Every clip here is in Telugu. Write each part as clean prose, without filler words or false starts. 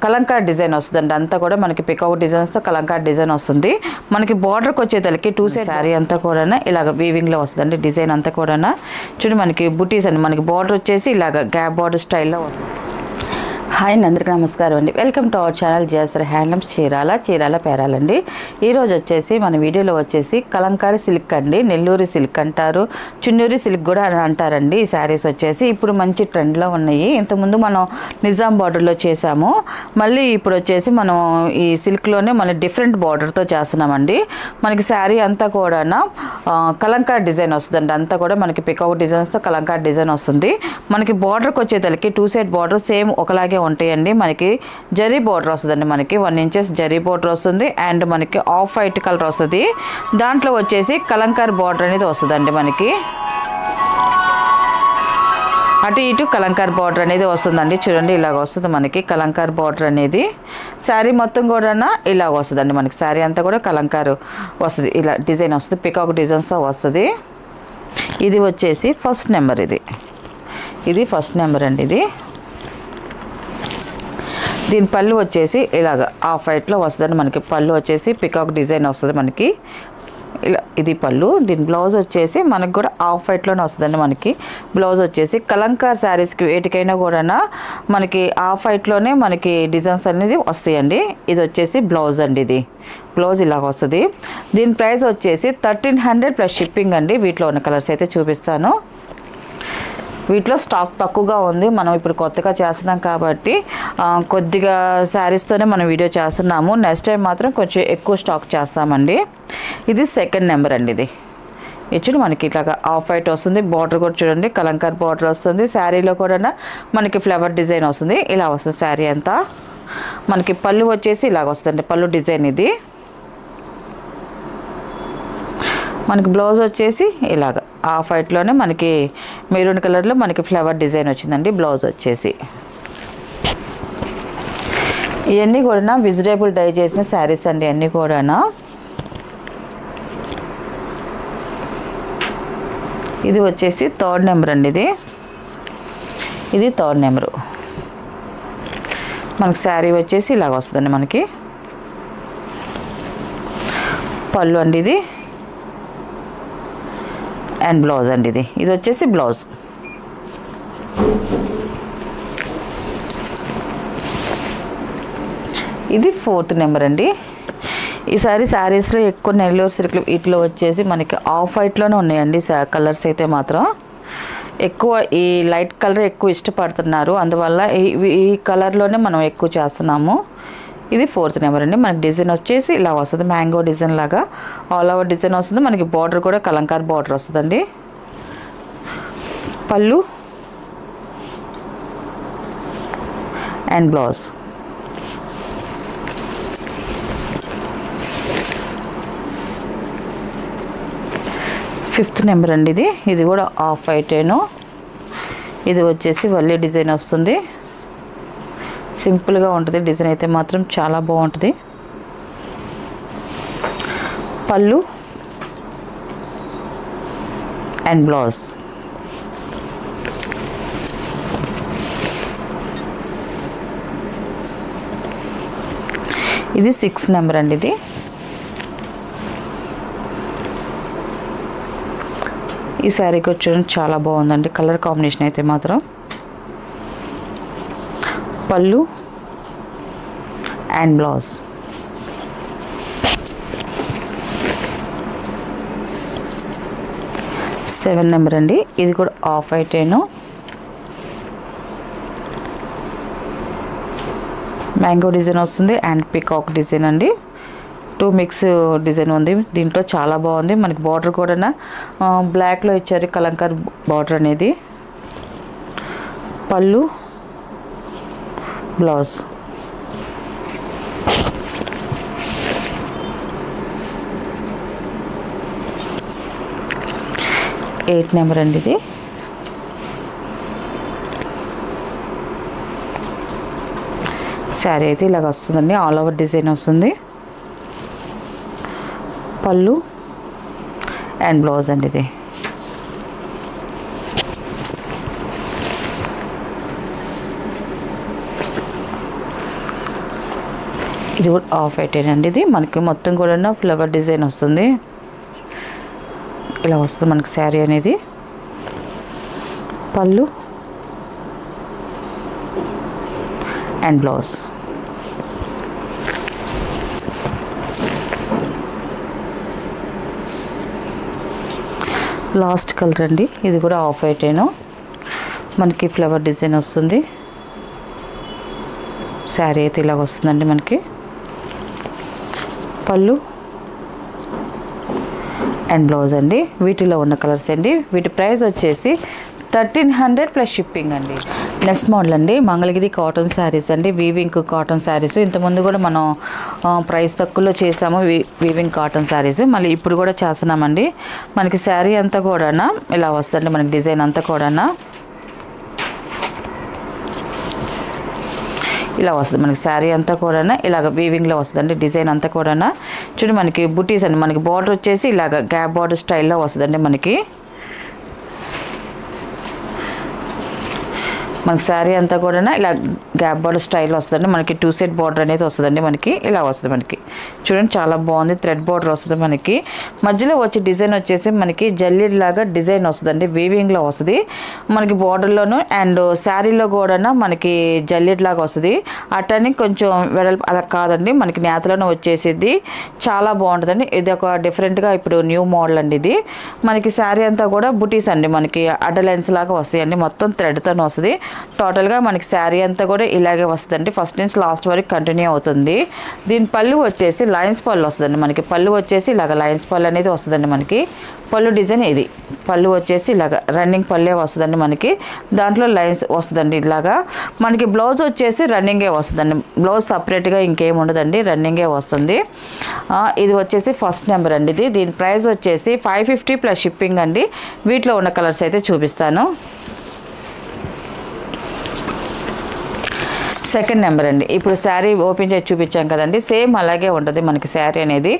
కలంకారీ డిజైన్ వస్తుందండి. అంతా కూడా మనకి పికాక్ డిజైన్స్తో కలంకారీ డిజైన్ వస్తుంది. మనకి బార్డర్కి వచ్చేతలకి టూ సైడ్ శారీ అంతా కూడా ఇలాగ వీవింగ్లో వస్తుందండి. డిజైన్ అంతా కూడా చూడండి మనకి బుటీస్ అండి. మనకి బార్డర్ వచ్చేసి ఇలాగ గ్యాప్ బార్డర్ స్టైల్లో వస్తుంది. హాయ్ అందరికీ నమస్కారం అండి. Welcome to our channel GSR handlooms Chirala పేరాలండి. ఈరోజు వచ్చేసి మన వీడియోలో వచ్చేసి కలంకారీ సిల్క్ అండి. నెల్లూరి సిల్క్ అంటారు, చున్నూరి సిల్క్ కూడా అంటారండి. ఈ శారీస్ వచ్చేసి ఇప్పుడు మంచి ట్రెండ్లో ఉన్నాయి. ఇంతకుముందు మనం నిజాం బార్డర్లో చేసాము. మళ్ళీ ఇప్పుడు వచ్చేసి మనం ఈ సిల్క్లోనే మళ్ళీ డిఫరెంట్ బార్డర్తో చేస్తున్నామండి. మనకి శారీ అంతా కూడా కలంకారీ డిజైన్ వస్తుందండి. అంతా కూడా మనకి పికాక్ డిజైన్స్తో కలంకారీ డిజైన్ వస్తుంది. మనకి బార్డర్కి వచ్చేతలకి టూ సైడ్ బార్డర్ సేమ్ ఒకలాగే ఉంటాయండి. మనకి జరీ బార్డర్ వస్తుందండి. మనకి 1 ఇంచెస్ జరీ బార్డర్ వస్తుంది. అండ్ మనకి ఆఫ్ వైట్ కలర్ వస్తుంది. దాంట్లో వచ్చేసి కలంకారీ బార్డర్ అనేది వస్తుందండి. మనకి అటు ఇటు కలంకారీ బార్డర్ అనేది వస్తుందండి. చూడండి ఇలాగ వస్తుంది మనకి కలంకారీ బార్డర్ అనేది. శారీ మొత్తం కూడా ఇలాగ వస్తుందండి. మనకి శారీ అంతా కూడా కలంకారీ వస్తుంది. ఇలా డిజైన్ వస్తుంది, పికాక్ డిజైన్స్తో వస్తుంది. ఇది వచ్చేసి ఫస్ట్ నెంబర్. ఇది ఫస్ట్ నెంబర్ అండి. దీని పళ్ళు వచ్చేసి ఇలాగ ఆఫ్ వైట్లో వస్తుందండి. మనకి పళ్ళు వచ్చేసి పికాక్ డిజైన్ వస్తుంది మనకి ఇలా. ఇది పళ్ళు. దీని బ్లౌజ్ వచ్చేసి మనకి కూడా ఆఫ్ వైట్లోనే వస్తుందండి. మనకి బ్లౌజ్ వచ్చేసి కలంకారీ శారీస్కి వేటికైనా కూడా మనకి ఆఫ్ వైట్లోనే మనకి డిజైన్స్ అనేది వస్తాయండి. ఇది వచ్చేసి బ్లౌజ్ అండి. ఇది బ్లౌజ్ ఇలాగ వస్తుంది. దీని ప్రైస్ వచ్చేసి 1300 ప్లస్ షిప్పింగ్ అండి. వీటిలో ఉన్న కలర్స్ అయితే చూపిస్తాను. వీటిలో స్టాక్ తక్కువగా ఉంది. మనం ఇప్పుడు కొత్తగా చేస్తున్నాం కాబట్టి కొద్దిగా శారీస్తోనే మనం వీడియో చేస్తున్నాము. నెక్స్ట్ టైం మాత్రం కొంచెం ఎక్కువ స్టాక్ చేస్తామండి. ఇది సెకండ్ నెంబర్ అండి. ఇది చూడండి మనకి ఇట్లాగా ఆఫ్ వైట్ వస్తుంది. బార్డర్ కూడా చూడండి కలంకారీ బార్డర్ వస్తుంది. శారీలో కూడా మనకి ఫ్లవర్ డిజైన్ వస్తుంది. ఇలా వస్తుంది శారీ అంతా. మనకి పళ్ళు వచ్చేసి ఇలాగ వస్తుంది. పళ్ళు డిజైన్ ఇది. మనకి బ్లౌజ్ వచ్చేసి ఇలాగ ఆఫ్ వైట్లోనే మనకి మెరూన్ కలర్లో మనకి ఫ్లవర్ డిజైన్ వచ్చిందండి. బ్లౌజ్ వచ్చేసి ఇవన్నీ కూడా వెజిటేబుల్ డై చేసిన శారీస్ అండి. అన్నీ కూడా ఇది వచ్చేసి థర్డ్ నెంబర్ అండి. ఇది థర్డ్ నెంబరు. మనకి శారీ వచ్చేసి ఇలాగ వస్తుందండి. మనకి పళ్ళు అండి ఇది అండ్ బ్లౌజ్ అండి. ఇది వచ్చేసి బ్లౌజ్. ఇది ఫోర్త్ నెంబర్ అండి. ఈసారి శారీస్లో ఎక్కువ నెల్లూరు సిల్క్లు వీటిలో వచ్చేసి మనకి ఆఫ్ వైట్లోనే ఉన్నాయండి కలర్స్ అయితే మాత్రం. ఎక్కువ ఈ లైట్ కలర్ ఎక్కువ ఇష్టపడుతున్నారు. అందువల్ల ఈ కలర్లోనే మనం ఎక్కువ చేస్తున్నాము. ఇది ఫోర్త్ నెంబర్ అండి. మనకి డిజైన్ వచ్చేసి ఇలా వస్తుంది. మ్యాంగో డిజైన్ లాగా ఆల్ ఓవర్ డిజైన్ వస్తుంది. మనకి బార్డర్ కూడా కలంకారీ బార్డర్ వస్తుందండి. పళ్ళు అండ్ బ్లౌజ్. ఫిఫ్త్ నెంబర్ అండి. ఇది కూడా ఆఫ్ వైటేను. ఇది వచ్చేసి వల్లి డిజైన్ వస్తుంది. సింపుల్గా ఉంటుంది. డిజైన్ అయితే మాత్రం చాలా బాగుంటుంది. పళ్ళు అండ్ బ్లౌజ్. ఇది 6 నెంబర్ అండి. ఈ శారీకి వచ్చి చాలా బాగుందండి కలర్ కాంబినేషన్ అయితే మాత్రం. పళ్ళు అండ్ బ్లౌజ్. సెవెన్ నెంబర్ అండి. ఇది కూడా ఆఫ్ వైటేను. మ్యాంగో డిజైన్ వస్తుంది అండ్ పికాక్ డిజైన్ అండి. 2 మిక్స్ డిజైన్ ఉంది. దీంట్లో చాలా బాగుంది. మనకి బార్డర్ కూడా బ్లాక్లో ఇచ్చారు కలంకారీ బార్డర్ అనేది. పళ్ళు బ్లౌజ్. ఎయిట్ నెంబర్ అండి. ఇది శారీ అయితే ఇలాగ వస్తుందండి. ఆల్ ఓవర్ డిజైన్ వస్తుంది. పళ్ళు అండ్ బ్లౌజ్ అండి. ఇది కూడా ఆఫ్ వైటేనండి. ఇది మనకి మొత్తం కూడా ఫ్లవర్ డిజైన్ వస్తుంది. ఇలా వస్తుంది మనకి శారీ అనేది. పళ్ళు అండ్ బ్లౌజ్. లాస్ట్ కలర్ అండి. ఇది కూడా ఆఫ్ వైటేను. మనకి ఫ్లవర్ డిజైన్ వస్తుంది. శారీ అయితే ఇలాగ వస్తుందండి మనకి. పళ్ళు అండ్ బ్లౌజ్ అండి. వీటిలో ఉన్న కలర్స్ అండి. వీటి ప్రైస్ వచ్చేసి 1300 ప్లస్ షిప్పింగ్ అండి. నెక్స్ట్ మోడల్ అండి మంగళగిరి కాటన్ శారీస్ అండి. Weaving cotton saris. ఇంతకుముందు కూడా మనం ప్రైస్ తక్కువలో చేసాము వీవింగ్ కాటన్ శారీస్. మళ్ళీ ఇప్పుడు కూడా చేస్తున్నామండి. మనకి శారీ అంతా కూడా ఇలా వస్తుంది. మనకి డిజైన్ అంతా కూడా ఇలా వస్తుంది. మనకి శారీ అంతా కూడా ఇలాగ వీవింగ్లో వస్తుందండి. డిజైన్ అంతా కూడా చూడండి మనకి బుటీస్ అండి. మనకి బార్డర్ వచ్చేసి ఇలాగ గ్యాప్ బార్డర్ స్టైల్లో వస్తుందండి. మనకి శారీ అంతా కూడా ఇలా గ్యాప్ బార్డర్ స్టైల్ వస్తుందండి. మనకి 2 సెట్ బార్డర్ అనేది వస్తుందండి. మనకి ఇలా వస్తుంది. మనకి చూడండి చాలా బాగుంది. థ్రెడ్ బార్డర్ వస్తుంది. మనకి మధ్యలో వచ్చే డిజైన్ వచ్చేసి మనకి జల్లీడ్ లాగా డిజైన్ వస్తుందండి. వీవింగ్లో వస్తుంది మనకి బార్డర్లోను. అండ్ శారీలో కూడా మనకి జల్లీడ్ లాగా వస్తుంది. అట్టని కొంచెం వెడల్పు అలా కాదండి. మనకి నేతలోనే వచ్చేసిద్ది. చాలా బాగుంటుందండి. ఇది ఒక డిఫరెంట్గా ఇప్పుడు న్యూ మోడల్ అండి. ఇది మనకి శారీ అంతా కూడా బుటీస్ అండి. మనకి అడ్డలైన్స్ లాగా వస్తాయండి. మొత్తం థ్రెడ్తోనే వస్తుంది. టోటల్గా మనకి శారీ అంతా కూడా ఇలాగే వస్తుందండి. ఫస్ట్ నుంచి లాస్ట్ వరకు కంటిన్యూ అవుతుంది. దీని పళ్ళు వచ్చేసి లైన్స్ పళ్ళు వస్తుందండి. మనకి పళ్ళు వచ్చేసి ఇలాగ లైన్స్ పళ్ళు అనేది వస్తుందండి. మనకి పళ్ళు డిజైన్ ఇది. పళ్ళు వచ్చేసి ఇలాగ రన్నింగ్ పళ్ళే వస్తుందండి. మనకి దాంట్లో లైన్స్ వస్తుందండి. ఇలాగా మనకి బ్లౌజ్ వచ్చేసి రన్నింగే వస్తుందండి. బ్లౌజ్ సపరేట్గా ఇంకేం ఉండదండి. రన్నింగే వస్తుంది. ఇది వచ్చేసి ఫస్ట్ నెంబర్ అండి. దీని ప్రైస్ వచ్చేసి 550 ప్లస్ షిప్పింగ్ అండి. వీటిలో ఉన్న కలర్స్ అయితే చూపిస్తాను. సెకండ్ నెంబర్ అండి. ఇప్పుడు శారీ ఓపెన్ చేసి చూపించాం కదండి. సేమ్ అలాగే ఉంటుంది మనకి శారీ అనేది.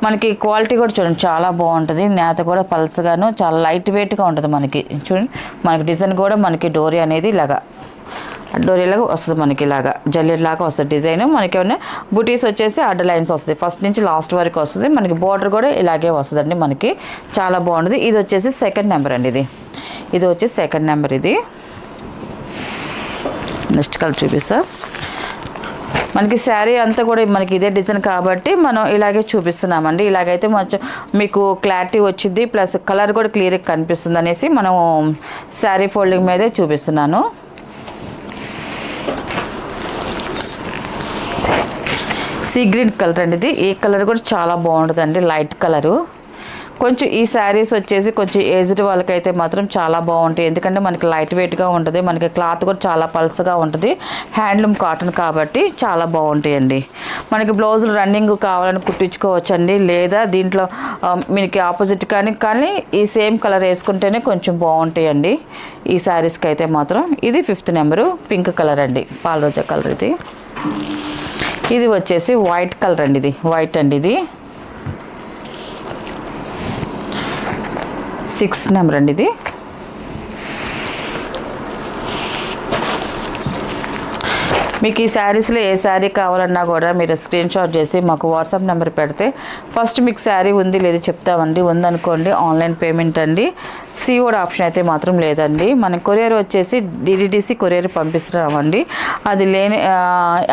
మనకి క్వాలిటీ కూడా చూడండి చాలా బాగుంటుంది. నేత కూడా పల్స్గాను చాలా లైట్ వెయిట్గా ఉంటుంది. మనకి చూడండి మనకి డిజైన్ కూడా మనకి డోరీ అనేది ఇలాగా డోరీలాగా వస్తుంది. మనకి ఇలాగా జల్లెడ్ లాగా వస్తుంది డిజైన్. మనకి ఏమైనా బుటీస్ వచ్చేసి అడ్డ లైన్స్ వస్తుంది. ఫస్ట్ నుంచి లాస్ట్ వరకు వస్తుంది. మనకి బార్డర్ కూడా ఇలాగే వస్తుందండి. మనకి చాలా బాగుంటుంది. ఇది వచ్చేసి సెకండ్ నెంబర్ అండి. ఇది వచ్చేసి సెకండ్ నెంబర్. ఇది నెక్స్ట్ కలర్ చూపిస్తా. మనకి శారీ అంతా కూడా మనకి ఇదే డిజైన్ కాబట్టి మనం ఇలాగే చూపిస్తున్నామండి. ఇలాగైతే కొంచెం మీకు క్లారిటీ వచ్చింది. ప్లస్ కలర్ కూడా క్లియర్గా కనిపిస్తుంది అనేసి మనం శారీ ఫోల్డింగ్ మీదే చూపిస్తున్నాను. సీ గ్రీన్ కలర్ అండి. ఈ కలర్ కూడా చాలా బాగుంటుందండి. Light colour. కొంచెం ఈ శారీస్ వచ్చేసి కొంచెం ఏజ్డ్ వాళ్ళకైతే మాత్రం చాలా బాగుంటాయి. ఎందుకంటే మనకి లైట్ వెయిట్గా ఉంటుంది. మనకి క్లాత్ కూడా చాలా పల్స్గా ఉంటుంది. హ్యాండ్లూమ్ కాటన్ కాబట్టి చాలా బాగుంటాయండి. మనకి బ్లౌజులు రన్నింగ్ కావాలని కుట్టించుకోవచ్చండి. లేదా దీంట్లో మీకు ఆపోజిట్ కానీ ఈ సేమ్ కలర్ వేసుకుంటేనే కొంచెం బాగుంటాయండి ఈ శారీస్కి అయితే మాత్రం. ఇది 5th నెంబరు. పింక్ కలర్ అండి. పాలరోజా కలర్. ఇది వచ్చేసి వైట్ కలర్ అండి. ఇది వైట్ అండి. ఇది 6th నెంబర్ అండి. ఇది మీకు ఈ శారీస్లో ఏ శారీ కావాలన్నా కూడా మీరు స్క్రీన్ షాట్ చేసి మాకు వాట్సాప్ నెంబర్ పెడితే ఫస్ట్ మీకు శారీ ఉంది లేదు చెప్తామండి. ఉందనుకోండి ఆన్లైన్ పేమెంట్ అండి. సిఓడి ఆప్షన్ అయితే మాత్రం లేదండి. మన కొరియర్ వచ్చేసి డిడిడిసి కొరియర్ పంపిస్తున్నామండి. అది లేని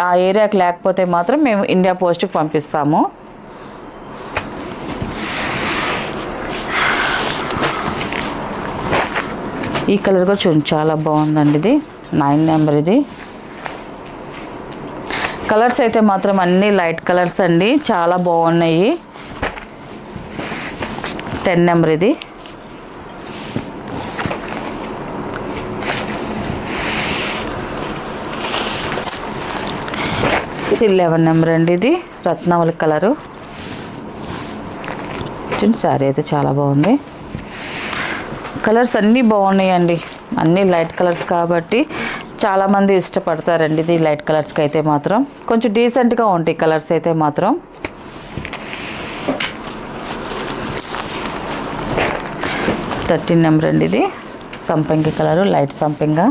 ఆ ఏరియాకి లేకపోతే మాత్రం మేము ఇండియా పోస్ట్కి పంపిస్తాము. ఈ కలర్ కూడా చూడండి చాలా బాగుందండి. ఇది 9 నెంబర్. ఇది కలర్స్ అయితే మాత్రం అన్నీ లైట్ కలర్స్ అండి. చాలా బాగున్నాయి. 10 నెంబర్. ఇది ఇది 11 నెంబర్ అండి. ఇది రత్నావళి కలరు. చూడండి శారీ అయితే చాలా బాగుంది. కలర్స్ అన్నీ బాగున్నాయండి. అన్నీ లైట్ కలర్స్ కాబట్టి చాలామంది ఇష్టపడతారండి. ఇది లైట్ కలర్స్కి అయితే మాత్రం కొంచెం డీసెంట్గా ఉంటాయి కలర్స్ అయితే మాత్రం. 13 నెంబర్ అండి. ఇది సంపంగి కలరు. లైట్ సంపంగా.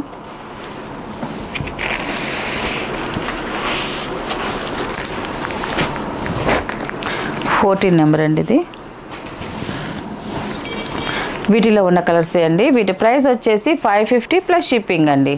14 నెంబర్ అండి ఇది. వీటిలో ఉన్న కలర్సే అండి. వీటి ప్రైస్ వచ్చేసి 550 ప్లస్ షిప్పింగ్ అండి.